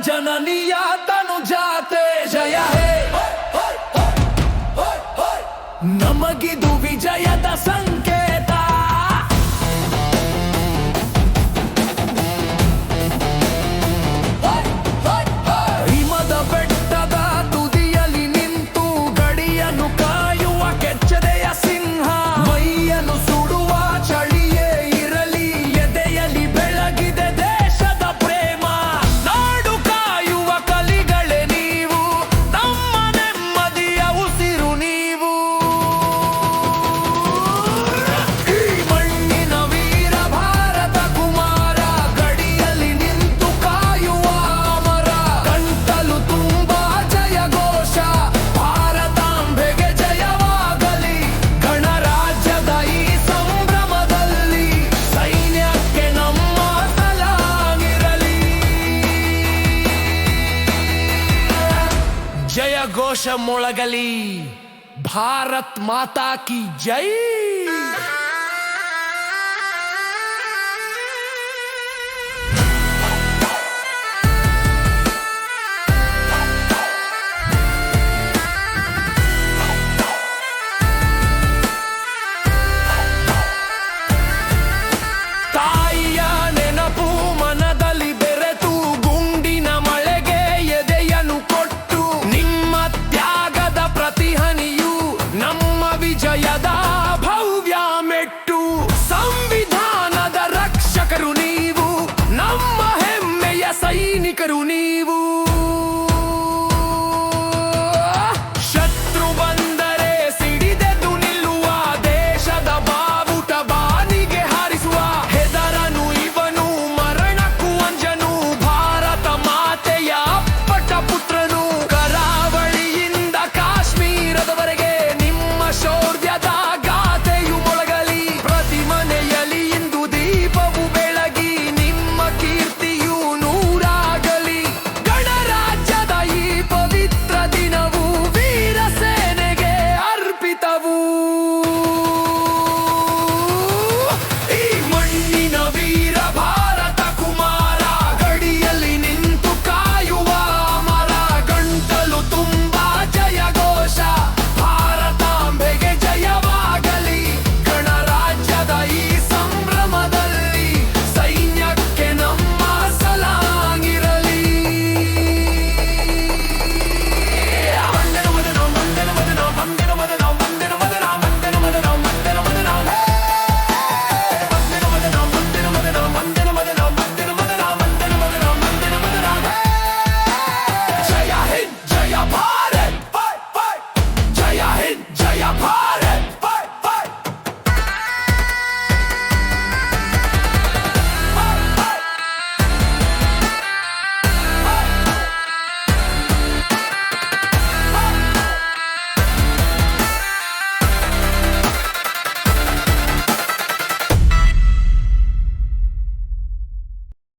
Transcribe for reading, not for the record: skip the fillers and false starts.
ಜನನಿಯ ತನುಜಾತೆ ಜಯ ಹೇ ನಮಗಿದು ವಿಜಯದ ಸಂಕೇತ. ಹಿಮದ ಬೆಟ್ಟದ ತುದಿಯಲ್ಲಿ ನಿಂತು ಗಡಿಯನ್ನು ಕಾಯುವ ಕೆಚ್ಚದೆಯ ಸಿಂಹ, ಮೈಯನ್ನು ಸುಡುವ ಚಳಿಯೇ ಇರಲಿ ಎದೆಯಲ್ಲಿ ಬೆಳಗಿದೆ ದೇಶದ ಪ್ರೇಮ. ನಾಡು ಕಾಯುವ ಕಲಿಗಳೇ ನೀವು, ನಮ್ಮ ನೆಮ್ಮದಿಯ ಉಸಿರು ನೀವು. ಈ ಮಣ್ಣಿನ ವೀರ ಭಾರತ ಕುಮಾರ, ಗಡಿಯಲ್ಲಿ ನಿಂತು ಕಾಯುವ ಅಮರ. ಗಂಟಲು ತುಂಬಾ ಜಯ ಘೋಷ, ಭಾರತಾಂಬೆಗೆ ಜಯವಾಗಲಿ. ಗಣರಾಜ್ಯದ ಈ ಸಂಭ್ರಮದಲ್ಲಿ ಸೈನ್ಯಕ್ಕೆ ನಮ್ಮ ಸಲಾಮಿರಲಿ. ಜಯ ಘೋಷ ಮೊಳಗಲಿ, ಭಾರತ್ ಮಾತಾ ಕಿ ಜೈ. ತಾಯಿಯ ನೆನಪು ಮನದಲ್ಲಿ ಬೆರೆತು, ಗುಂಡಿನ ಮಳೆಗೆ ಎದೆಯನ್ನು ಕೊಟ್ಟು, ನಿಮ್ಮ ತ್ಯಾಗದ ಪ್ರತಿಹನಿಯು ನಮ್ಮ ವಿಜಯದ ಭವ್ಯ ಮೆಟ್ಟು. ಸಂವಿಧಾನದ ರಕ್ಷಕರು ನೀವು, ನಮ್ಮ ಹೆಮ್ಮೆಯ ಸೈನಿಕರು ನೀವು.